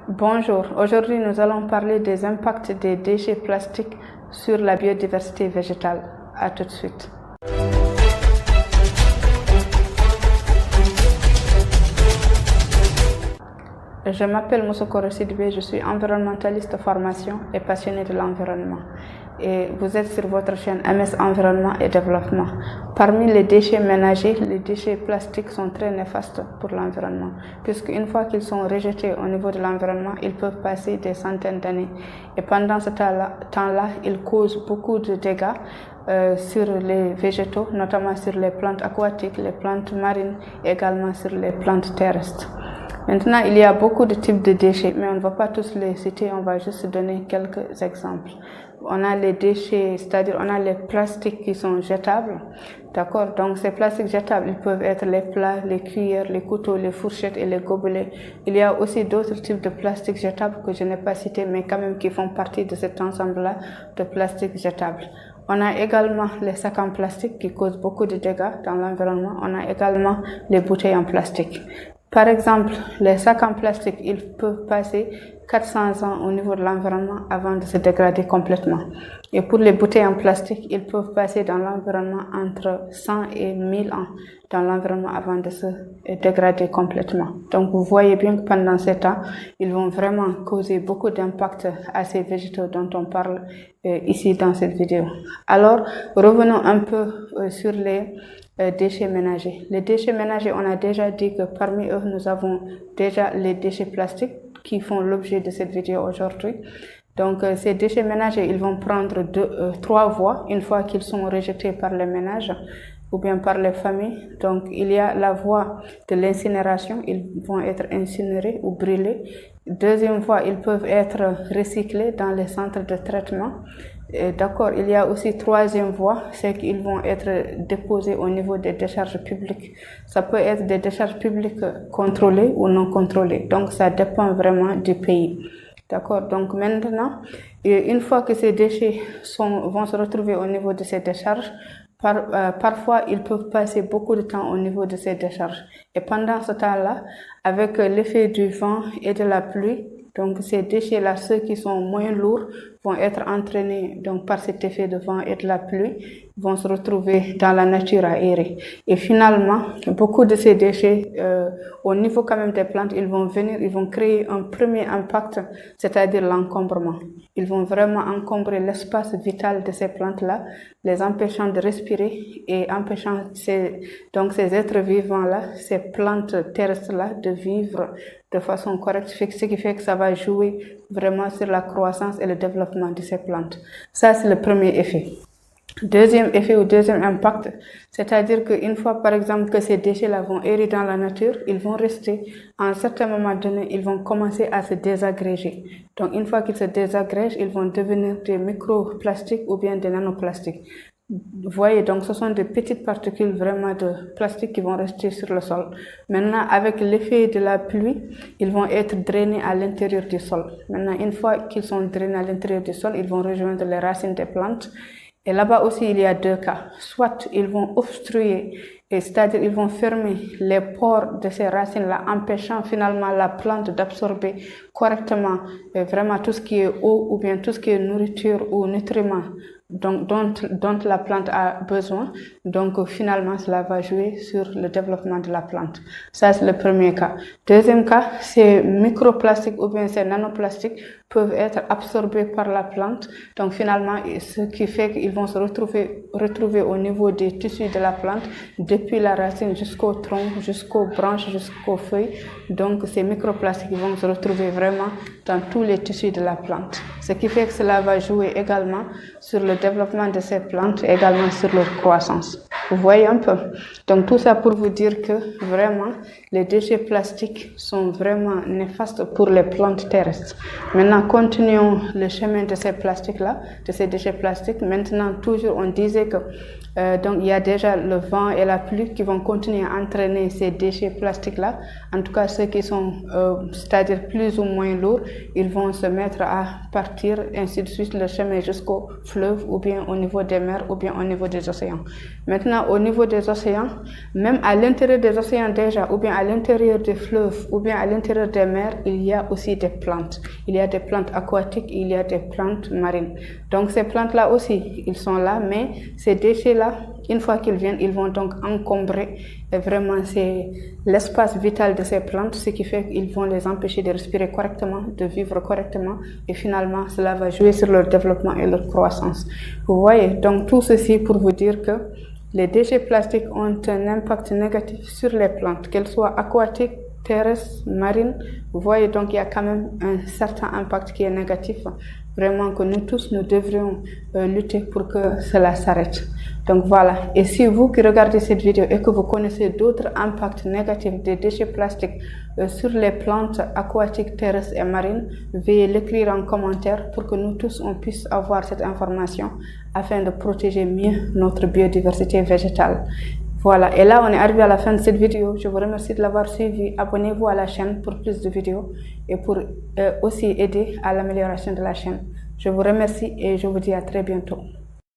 Bonjour, aujourd'hui nous allons parler des impacts des déchets plastiques sur la biodiversité végétale. À tout de suite. Je m'appelle Moussokoro Sidibé, je suis environnementaliste de formation et passionnée de l'environnement. Et vous êtes sur votre chaîne MS Environnement et Développement. Parmi les déchets ménagers, les déchets plastiques sont très néfastes pour l'environnement, puisqu'une fois qu'ils sont rejetés au niveau de l'environnement, ils peuvent passer des centaines d'années. Et pendant ce temps-là, ils causent beaucoup de dégâts sur les végétaux, notamment sur les plantes aquatiques, les plantes marines et également sur les plantes terrestres. Maintenant, il y a beaucoup de types de déchets, mais on ne va pas tous les citer, on va juste donner quelques exemples. On a les déchets, c'est-à-dire on a les plastiques qui sont jetables, d'accord? Donc ces plastiques jetables, ils peuvent être les plats, les cuillères, les couteaux, les fourchettes et les gobelets. Il y a aussi d'autres types de plastiques jetables que je n'ai pas cités, mais quand même qui font partie de cet ensemble-là de plastiques jetables. On a également les sacs en plastique qui causent beaucoup de dégâts dans l'environnement. On a également les bouteilles en plastique. Par exemple, les sacs en plastique, ils peuvent passer 400 ans au niveau de l'environnement avant de se dégrader complètement. Et pour les bouteilles en plastique, ils peuvent passer dans l'environnement entre 100 et 1000 ans dans l'environnement avant de se dégrader complètement. Donc vous voyez bien que pendant ces temps, ils vont vraiment causer beaucoup d'impact à ces végétaux dont on parle ici dans cette vidéo. Alors, revenons un peu sur les déchets ménagers. Les déchets ménagers, on a déjà dit que parmi eux, nous avons déjà les déchets plastiques qui font l'objet de cette vidéo aujourd'hui. Donc, ces déchets ménagers, ils vont prendre trois voies une fois qu'ils sont rejetés par les ménages ou bien par les familles. Donc, il y a la voie de l'incinération, ils vont être incinérés ou brûlés. Deuxième voie, ils peuvent être recyclés dans les centres de traitement. D'accord, il y a aussi troisième voie, c'est qu'ils vont être déposés au niveau des décharges publiques. Ça peut être des décharges publiques contrôlées ou non contrôlées. Donc, ça dépend vraiment du pays. D'accord, donc maintenant, une fois que ces déchets vont se retrouver au niveau de ces décharges, parfois, ils peuvent passer beaucoup de temps au niveau de ces décharges. Et pendant ce temps-là, avec l'effet du vent et de la pluie, donc ces déchets-là, ceux qui sont moins lourds, vont être entraînés donc, par cet effet de vent et de la pluie, vont se retrouver dans la nature aérée. Et finalement, beaucoup de ces déchets, au niveau quand même des plantes, ils vont créer un premier impact, c'est-à-dire l'encombrement. Ils vont vraiment encombrer l'espace vital de ces plantes-là, les empêchant de respirer et empêchant ces êtres vivants-là, ces plantes terrestres-là, de vivre de façon correcte, ce qui fait que ça va jouer vraiment sur la croissance et le développement de ces plantes. Ça, c'est le premier effet. Deuxième effet ou deuxième impact, c'est-à-dire qu'une fois, par exemple, que ces déchets-là vont errer dans la nature, ils vont rester, à un certain moment donné, ils vont commencer à se désagréger. Donc, une fois qu'ils se désagrègent, ils vont devenir des microplastiques ou bien des nanoplastiques. Vous voyez, donc ce sont des petites particules vraiment de plastique qui vont rester sur le sol. Maintenant, avec l'effet de la pluie, ils vont être drainés à l'intérieur du sol. Maintenant, une fois qu'ils sont drainés à l'intérieur du sol, ils vont rejoindre les racines des plantes. Et là-bas aussi, il y a deux cas. Soit ils vont obstruer, c'est-à-dire ils vont fermer les pores de ces racines-là, empêchant finalement la plante d'absorber correctement vraiment tout ce qui est eau ou bien tout ce qui est nourriture ou nutriments dont la plante a besoin. Donc finalement, cela va jouer sur le développement de la plante. Ça, c'est le premier cas. Deuxième cas, ces microplastiques ou bien ces nanoplastiques peuvent être absorbés par la plante. Donc finalement, ce qui fait qu'ils vont se retrouver au niveau des tissus de la plante, depuis la racine jusqu'au tronc, jusqu'aux branches, jusqu'aux feuilles. Donc ces microplastiques vont se retrouver vraiment dans tous les tissus de la plante. Ce qui fait que cela va jouer également sur le développement de ces plantes et également sur leur croissance. Vous voyez un peu. Donc tout ça pour vous dire que vraiment les déchets plastiques sont vraiment néfastes pour les plantes terrestres. Maintenant, continuons le chemin de ces plastiques-là, de ces déchets plastiques. Maintenant, toujours on disait que donc il y a déjà le vent et la pluie qui vont continuer à entraîner ces déchets plastiques-là. En tout cas, ceux qui sont, c'est-à-dire plus ou moins lourds, ils vont se mettre à partir, ainsi de suite, le chemin jusqu'au fleuve ou bien au niveau des mers ou bien au niveau des océans. Maintenant, maintenant au niveau des océans, même à l'intérieur des océans déjà, ou bien à l'intérieur des fleuves, ou bien à l'intérieur des mers, il y a aussi des plantes. Il y a des plantes aquatiques, il y a des plantes marines. Donc ces plantes-là aussi, ils sont là, mais ces déchets-là, une fois qu'ils viennent, ils vont donc encombrer. Et vraiment, c'est l'espace vital de ces plantes, ce qui fait qu'ils vont les empêcher de respirer correctement, de vivre correctement. Et finalement, cela va jouer sur leur développement et leur croissance. Vous voyez, donc tout ceci pour vous dire que les déchets plastiques ont un impact négatif sur les plantes, qu'elles soient aquatiques, terrestres, marines. Vous voyez, donc il y a quand même un certain impact qui est négatif. Vraiment que nous tous, nous devrions lutter pour que cela s'arrête. Donc voilà, et si vous qui regardez cette vidéo et que vous connaissez d'autres impacts négatifs des déchets plastiques sur les plantes aquatiques, terrestres et marines, veuillez l'écrire en commentaire pour que nous tous on puisse avoir cette information afin de protéger mieux notre biodiversité végétale. Voilà, et là on est arrivé à la fin de cette vidéo. Je vous remercie de l'avoir suivi. Abonnez-vous à la chaîne pour plus de vidéos et pour aussi aider à l'amélioration de la chaîne. Je vous remercie et je vous dis à très bientôt.